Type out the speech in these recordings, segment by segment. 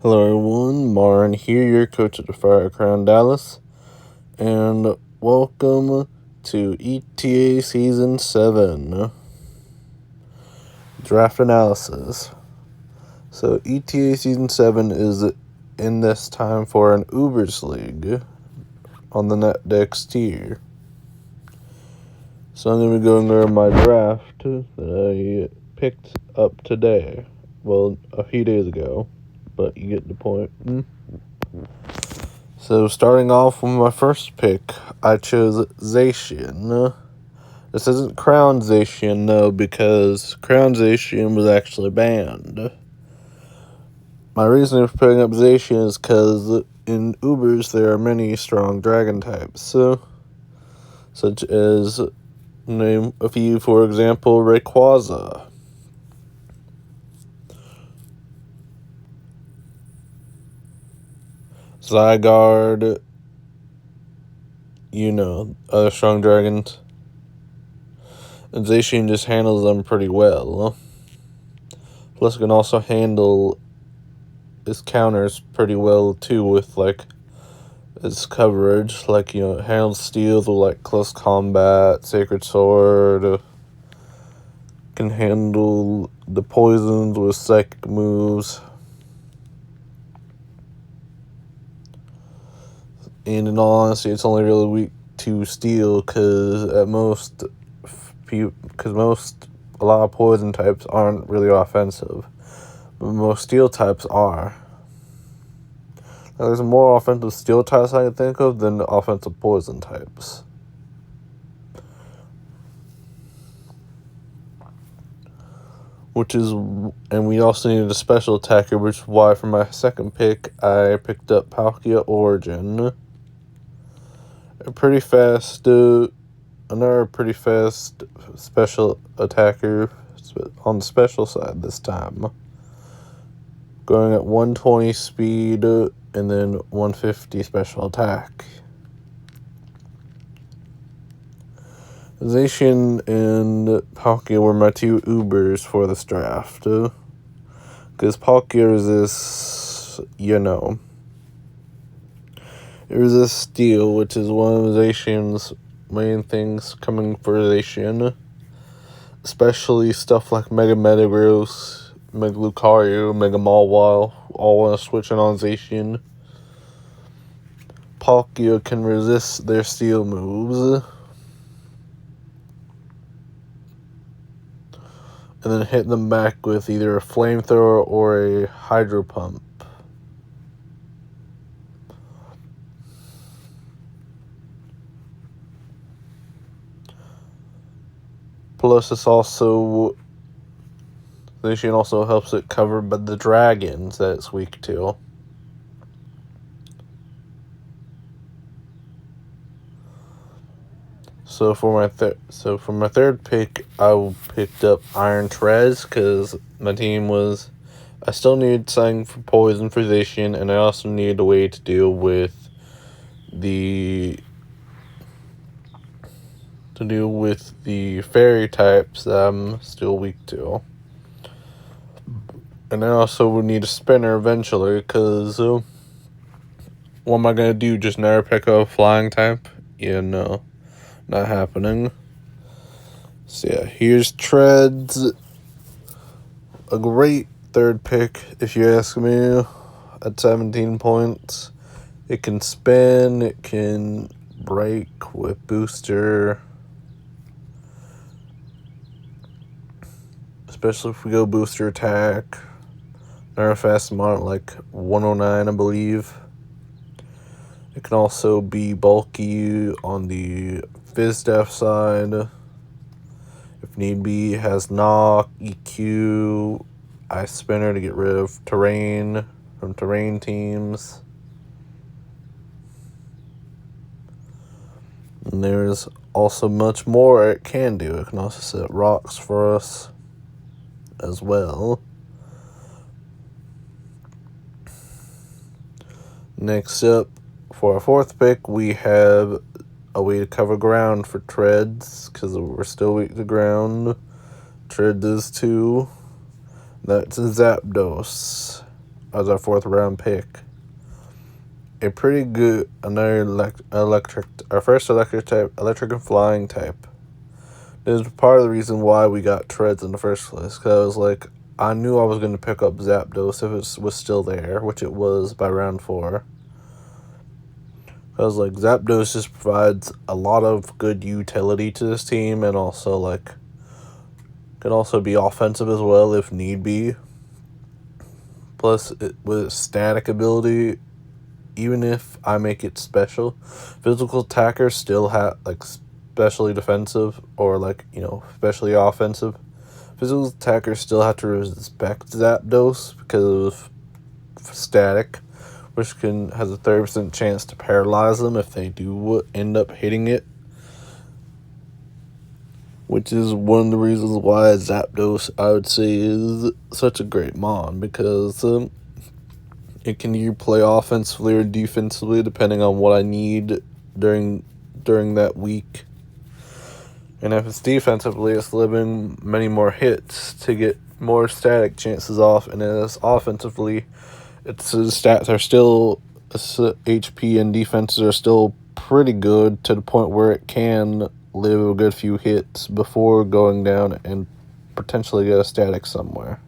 Hello everyone, Marn here, your coach at the Zacian-Crowned Dallas, and welcome to ETA Season 7 Draft Analysis. So ETA Season 7 is in this time for an Ubers League on the Natdex tier. So I'm going to be going over my draft that I picked up today. Well, a few days ago, but you get the point. So starting off with my first pick, I chose Zacian. This isn't Crowned Zacian, though, because Crowned Zacian was actually banned. My reason for picking up Zacian is because in Ubers there are many strong dragon types, such as, name a few, for example, Rayquaza, Zygarde, other strong dragons. And Zacian just handles them pretty well. Plus, it can also handle his counters pretty well, too, with, his coverage. It handles steals with, Close Combat, Sacred Sword. Can handle the poisons with psychic moves. And in all honesty, it's only really weak to steel, because a lot of poison types aren't really offensive, but most steel types are. Now, there's more offensive steel types I can think of than offensive poison types. And we also needed a special attacker, which is why for my second pick, I picked up Palkia Origin. Another pretty fast special attacker on the special side this time. Going at 120 speed and then 150 special attack. Zacian and Palkia were my two Ubers for this draft. Because Palkia resists, it resists steel, which is one of Zacian's main things coming for Zacian. Especially stuff like Mega Metagross, Mega Lucario, Mega Mawile, all want to switch in on Zacian. Palkia can resist their steel moves. And then hit them back with either a flamethrower or a hydro pump. Plus, Zacian also helps it cover by the dragons that it's weak to. So for my third pick, I picked up Iron Trez because my team I still needed something for poison for Zacian, and I also needed a way to deal with the fairy types that I'm still weak to. And I also would need a spinner eventually, because what am I going to do, just never pick up a flying type? Yeah, no. Not happening. So yeah, here's Treds. A great third pick, if you ask me, at 17 points. It can spin, it can break with booster. Especially if we go booster attack. Another fast amount, 109, I believe. It can also be bulky on the Fizdef side. If need be, it has Knock, EQ, Ice Spinner to get rid of terrain from terrain teams. And there's also much more it can do. It can also set rocks for us as well. Next up, for our fourth pick, we have a way to cover ground for Treads, because we're still weak to ground. Treads is too. That's a Zapdos. as our 4th round pick. A pretty good, our first electric and flying type. This is part of the reason why we got Treads in the first place, because like I knew I was going to pick up Zapdos if it was still there, which it was by round 4. Because like Zapdos just provides a lot of good utility to this team, and also like can also be offensive as well if need be. Plus, with its static ability, even if I make it special, physical attackers still have, like, specially defensive or, like, you know, specially offensive. Physical attackers still have to respect Zapdos because of static, which has a 30% chance to paralyze them if they do end up hitting it. Which is one of the reasons why Zapdos, I would say, is such a great mon, because it can either play offensively or defensively depending on what I need during that week. And if it's defensively, it's living many more hits to get more static chances off, and if it's offensively, its stats are still, HP and defenses are still pretty good to the point where it can live a good few hits before going down and potentially get a static somewhere.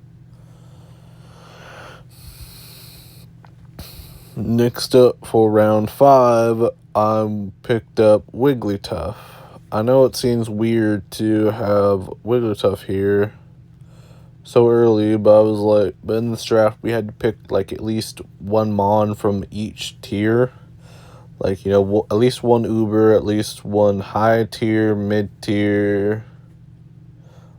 Next up for round 5, I picked up Wigglytuff. I know it seems weird to have Wigglytuff here so early, but I was like, but in this draft we had to pick like at least one mon from each tier. Like, you know, at least one Uber, at least one high tier, mid tier,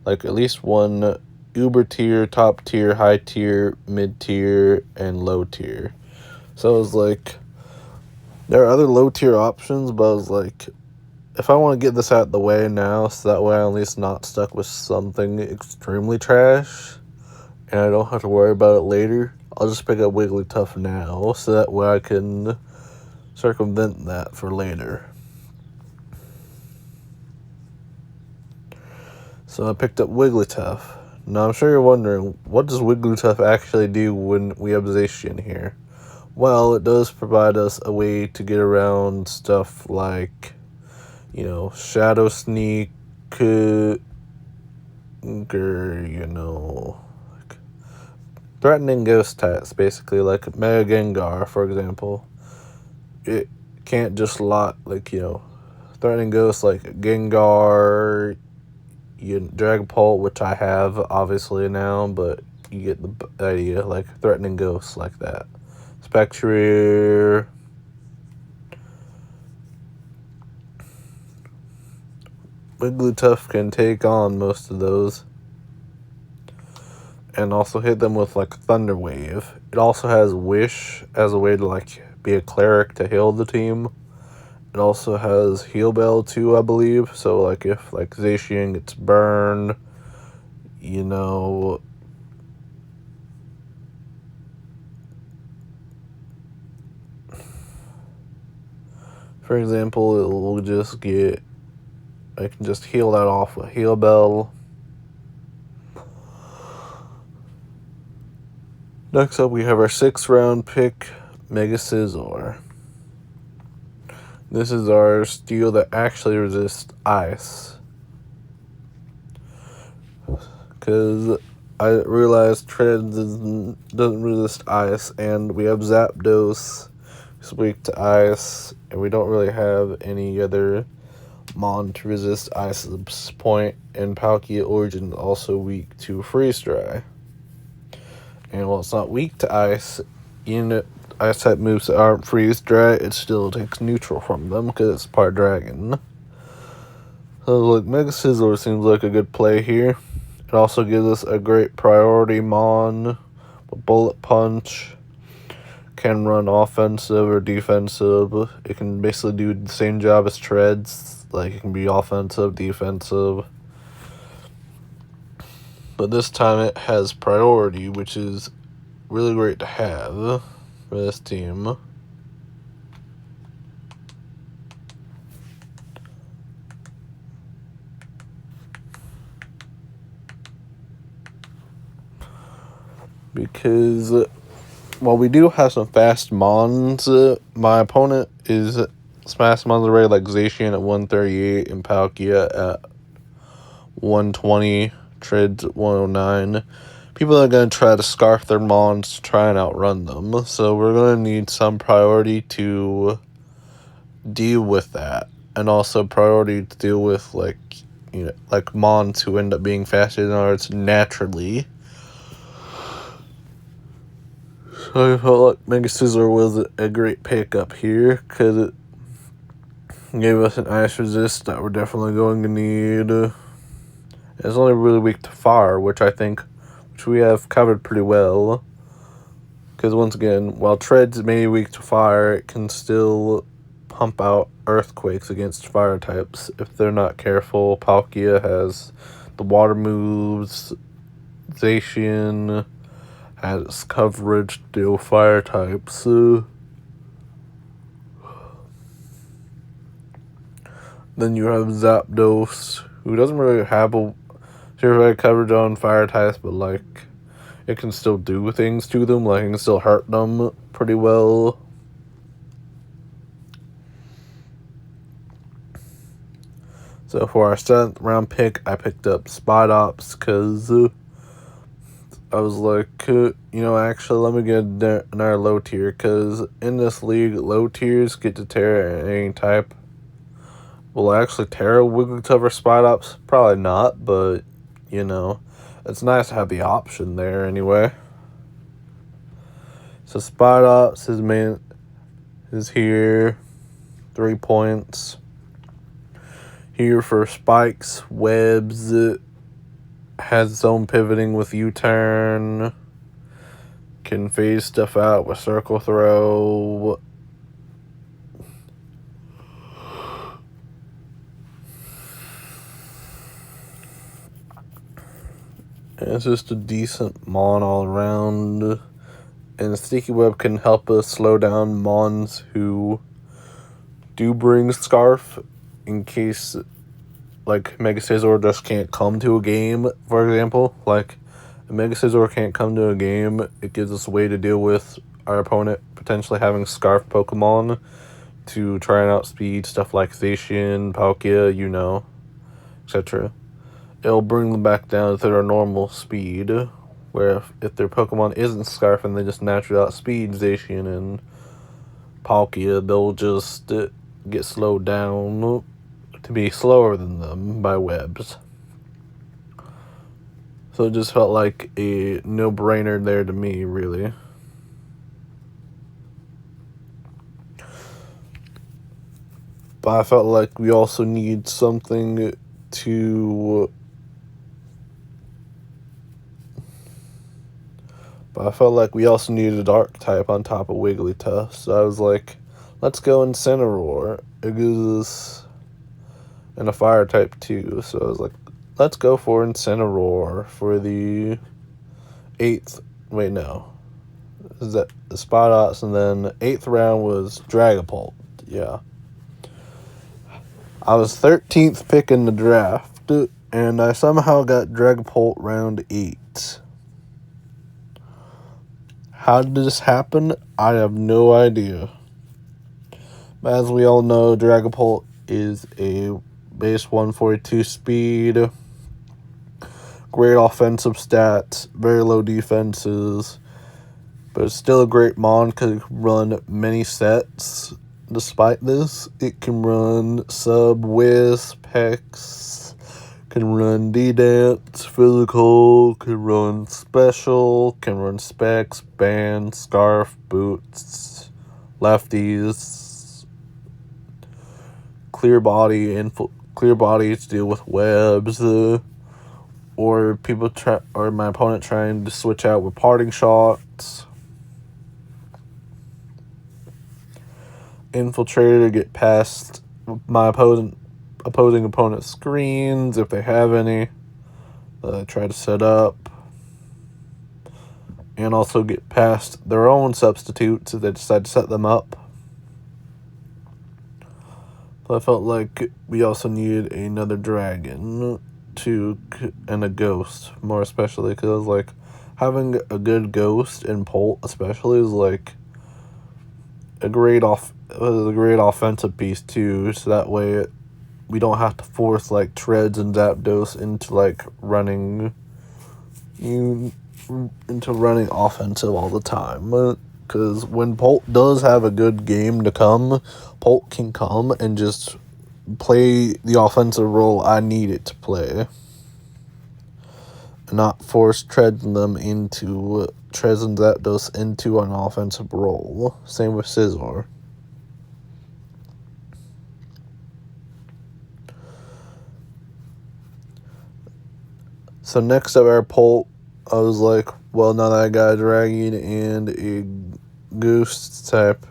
like at least one Uber tier, top tier, high tier, mid tier, and low tier. So I was like, there are other low tier options, but I was like, if I want to get this out of the way now, so that way I'm at least not stuck with something extremely trash, and I don't have to worry about it later, I'll just pick up Wigglytuff now, so that way I can circumvent that for later. So I picked up Wigglytuff. Now I'm sure you're wondering, what does Wigglytuff actually do when we have Zacian here? Well, it does provide us a way to get around stuff like, you know, Shadow Sneak, you know, like threatening ghost types, basically, like Mega Gengar, for example. It can't just like, you know, threatening ghosts like Gengar, Dragapult, which I have obviously now, but you get the idea, like threatening ghosts like that. Spectrier, Wigglytuff can take on most of those, and also hit them with like Thunder Wave. It also has Wish as a way to like be a cleric to heal the team. It also has Heal Bell too, I believe. So like if like Zacian gets burned, you know, for example, it will just get, I can just heal that off with Heal Bell. Next up, we have our 6th round pick, Mega Scizor. This is our steel that actually resists ice. Because I realized Treads doesn't resist ice, and we have Zapdos, who's weak to ice, and we don't really have any other mon to resist ice at this point, and Palkia Origin is also weak to Freeze Dry. And while it's not weak to ice, even ice type moves that aren't freeze dry, it still takes neutral from them because it's part dragon. So like Mega Scizor seems like a good play here. It also gives us a great priority mon with Bullet Punch. Can run offensive or defensive. It can basically do the same job as Treads. Like it can be offensive, defensive. But this time it has priority, which is really great to have for this team. Because while we do have some fast mons, my opponent is fast mons already, like Zacian at 138 and Palkia at 120, Treads 109. People are going to try to scarf their mons to try and outrun them, so we're going to need some priority to deal with that, and also priority to deal with, like, you know, like mons who end up being faster than ours naturally. So I felt like Mega Scizor was a great pickup here, because it gave us an ice resist that we're definitely going to need. It's only really weak to fire, which we have covered pretty well. Because once again, while Treads may be weak to fire, it can still pump out earthquakes against fire types if they're not careful. Palkia has the water moves. Zacian has coverage to deal with fire types. Then you have Zapdos, who doesn't really have a survey coverage on fire types, but like it can still do things to them, like it can still hurt them pretty well. So for our 7th round pick, I picked up Spidops because I was like, you know, actually, let me get another low tier, because in this league, low tiers get to Terra any type. Will actually Terra Wigglytuff or Spidops? Probably not, but, you know, it's nice to have the option there anyway. So Spidops, his main is here, 3 points. Here for spikes, webs, has its own pivoting with U-turn, can phase stuff out with circle throw. And it's just a decent mon all around. And Sticky Web can help us slow down mons who do bring Scarf in case, like, Mega Scizor just can't come to a game, for example. Like, if Mega Scizor can't come to a game, it gives us a way to deal with our opponent potentially having Scarf Pokemon to try and outspeed stuff like Zacian, Palkia, you know, etc. It'll bring them back down to their normal speed, where if their Pokemon isn't Scarf and they just naturally outspeed Zacian and Palkia, they'll just get slowed down to be slower than them by webs. So it just felt like a no-brainer there to me, really. But I felt like we also need something to... But I felt like we also needed a dark type on top of Wigglytuff. So I was like, let's go Incineroar. It gives us... and a fire type too. So I was like, let's go for Incineroar for the 8th. Wait, no. Is that the Spidops? And then 8th round was Dragapult. Yeah. I was 13th pick in the draft, and I somehow got Dragapult round 8. How did this happen? I have no idea. But as we all know, Dragapult is a base 142 speed, great offensive stats, very low defenses, but it's still a great mon because it can run many sets. Despite this, it can run Sub, Wisp, Hex, can run D-Dance, Physical, can run Special, can run Specs, Band, Scarf, Boots, Lefties, Clear Body to deal with webs, or my opponent trying to switch out with Parting Shots. Infiltrator to get past my opposing opponent's screens if they have any that I try to set up, and also get past their own substitutes if they decide to set them up. But I felt like we also needed another dragon and a ghost, more especially because I was like, having a good ghost in Polt especially is like a great offensive piece too, so that way we don't have to force like Treads and Zapdos into like running offensive all the time. Because when Polt does have a good game to come, Polt can come and just play the offensive role I need it to play. Not force Treads and Zapdos into an offensive role. Same with Scizor. So next up our Polt, I was like, well, now that I got a Dragon and a Goose type,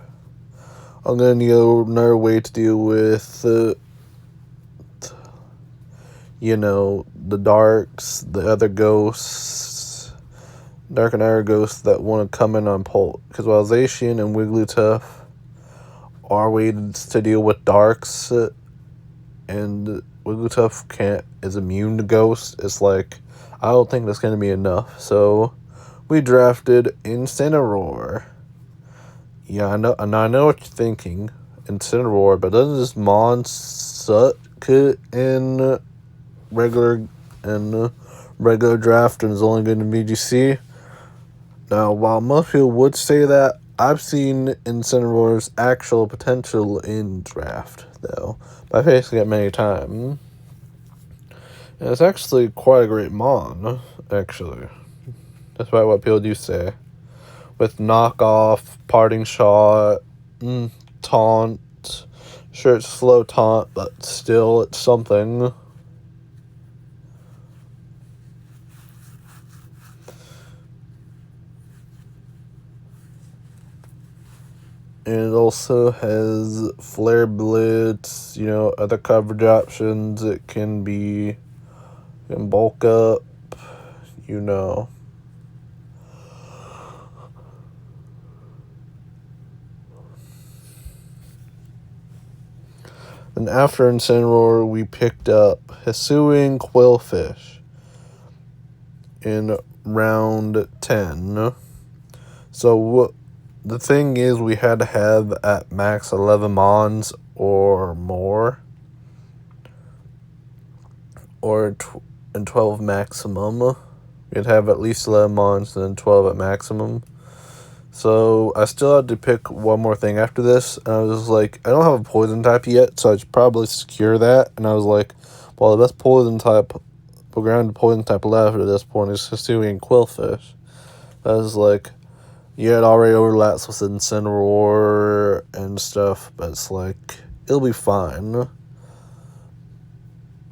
I'm going to need another way to deal with, the Darks, the other Ghosts, Dark and Air Ghosts that want to come in on Polt. Because while Zacian and Wigglytuff are ways to deal with Darks, and Wigglytuff is immune to Ghosts, it's like, I don't think that's going to be enough. So we drafted Incineroar. Yeah, I know what you're thinking. Incineroar, but doesn't this Mon suck in regular draft and is only going to VGC? Now, while most people would say that, I've seen Incineroar's actual potential in draft, though. But I've faced it many times. And it's actually quite a great Mon, actually. Despite what people do say. With knockoff, parting shot, taunt. Sure, it's slow taunt, but still, it's something. And it also has Flare Blitz, other coverage options. It can bulk up, And after Incineroar, we picked up Hisuian Quillfish in round 10. So the thing is, we had to have at max 11 Mons or more. Or 12 maximum. We'd have at least 11 Mons and then 12 at maximum. So I still had to pick one more thing after this. And I was like, I don't have a poison type yet, so I should probably secure that. And I was like, well, the best poison type left at this point is Hisuian Quillfish. I was like, yeah, it already overlaps with Incineroar and stuff, but it's like, it'll be fine.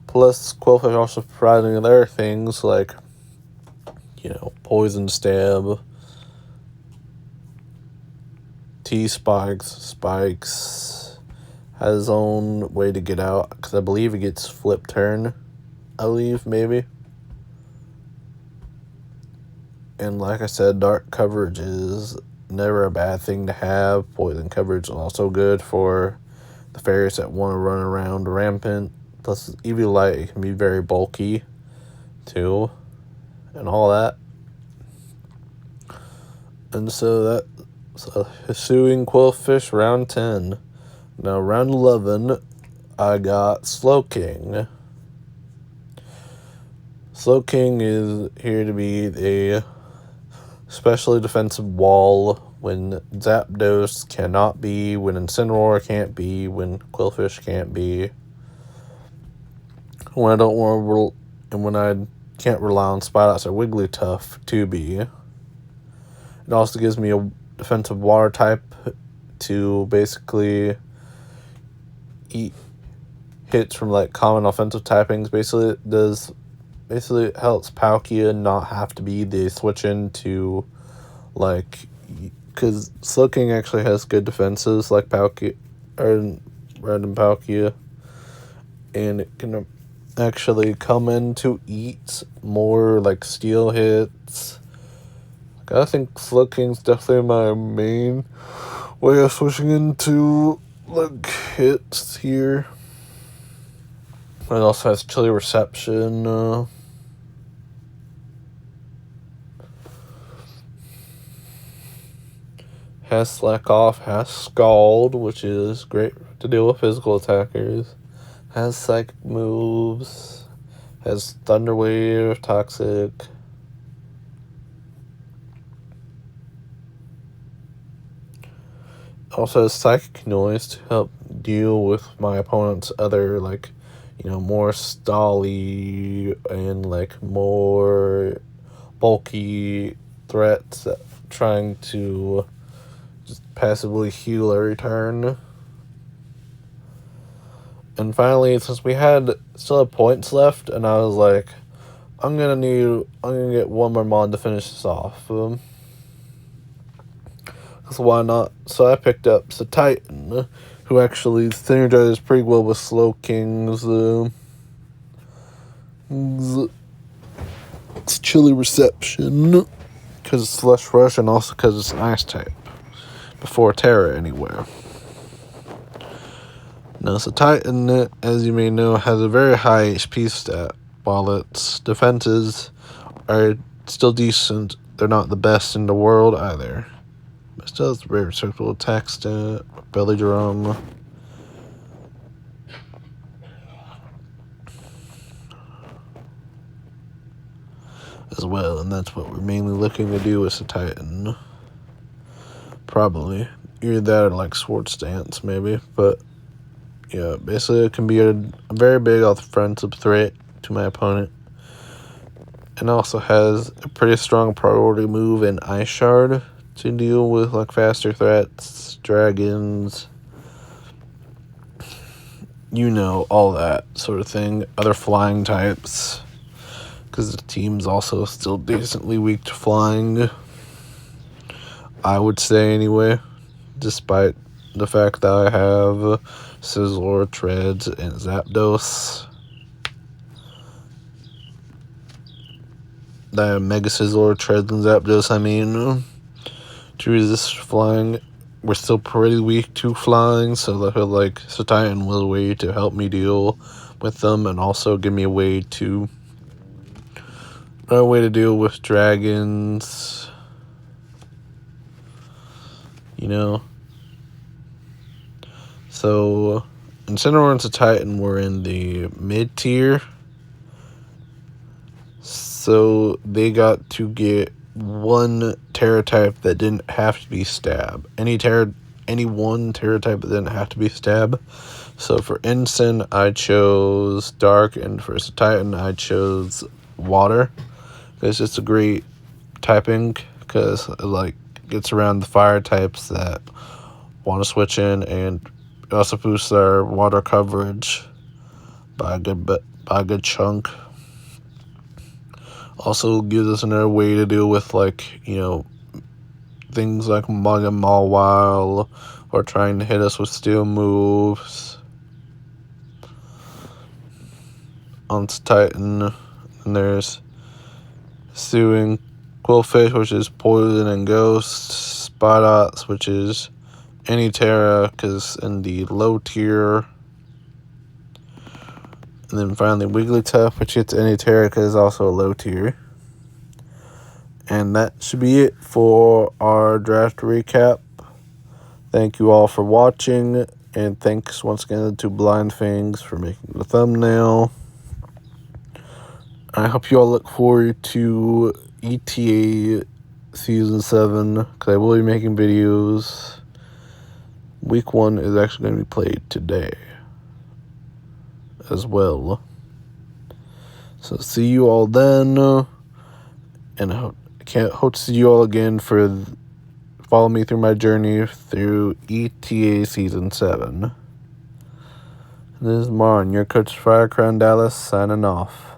Plus, Quillfish also providing other things like, Poison Stab, Spikes, has his own way to get out, because I believe it gets Flip Turn, maybe. And like I said, Dark coverage is never a bad thing to have. Poison coverage is also good for the fairies that want to run around rampant. Plus, Eviolite can be very bulky, too, and all that. And so Hisuian Quillfish, round 10. Now, round 11, I got Slowking. Slowking is here to be a specially defensive wall when Zapdos cannot be, when Incineroar can't be, when Quillfish can't be. When I can't rely on Spidots or Wigglytuff to be. It also gives me a defensive water type to basically eat hits from like common offensive typings. Basically it helps Palkia not have to be the switch into because Slowking actually has good defenses like Palkia or random Palkia, and it can actually come in to eat more like steel hits. I think Slowking's definitely my main way of switching into hits here. It also has Chilly Reception. has Slack Off, has Scald, which is great to deal with physical attackers, has Psychic moves, has Thunder Wave, Toxic. Also has Psychic Noise to help deal with my opponent's other, like, you know, more stally and, like, more bulky threats that trying to just passively heal every turn. And finally, since we still had points left, and I was like, I'm gonna get one more mod to finish this off. So why not? So I picked up Titan, who actually synergizes pretty well with Slow King's it's Chilly Reception, because it's Slush Rush, and also because it's an Ice type. Before Terra, anywhere. Now, so Titan, as you may know, has a very high HP stat, while its defenses are still decent. They're not the best in the world either. But still has a very respectable attack stat, belly drum. As well, and that's what we're mainly looking to do with the Titan. Probably. Either that or like Sword Stance, maybe, but yeah, basically it can be a very big offensive threat to my opponent. And also has a pretty strong priority move in Ice Shard to deal with like faster threats, dragons, you know, all that sort of thing. Other flying types, because the team's also still decently weak to flying, I would say anyway, despite the fact that I have Sizzler, Treads, and Zapdos. That I have Mega Sizzler, Treads, and Zapdos, I mean, to resist flying. We're still pretty weak to flying, so I feel like Titan was a way to help me deal with them, and also give me a way to deal with dragons, you know. So, Incineroar and Titan were in the mid tier, so they got to get one Terra type that didn't have to be Stab. Any one Terra type that didn't have to be Stab. So for Ensign, I chose Dark, and for Titan, I chose Water. It's just a great typing, because it like gets around the fire types that want to switch in, and it also boosts our water coverage by a good chunk. Also gives us another way to deal with, like, you know, things like Mug and Mawile, or trying to hit us with steel moves on Titan. And there's Suing Quillfish, which is Poison and Ghost. Spodots, which is any Terra, because in the low tier. And then finally Wigglytuff, which gets any Terra, because it's also a low tier. And that should be it for our draft recap. Thank you all for watching, and thanks once again to Blindfangs for making the thumbnail. I hope you all look forward to ETA Season 7, because I will be making videos. Week 1 is actually going to be played today as well. So see you all then, and I can't hope to see you all again for follow me through my journey through ETA Season 7. This is Marn, your coach Fire Crown Dallas, signing off.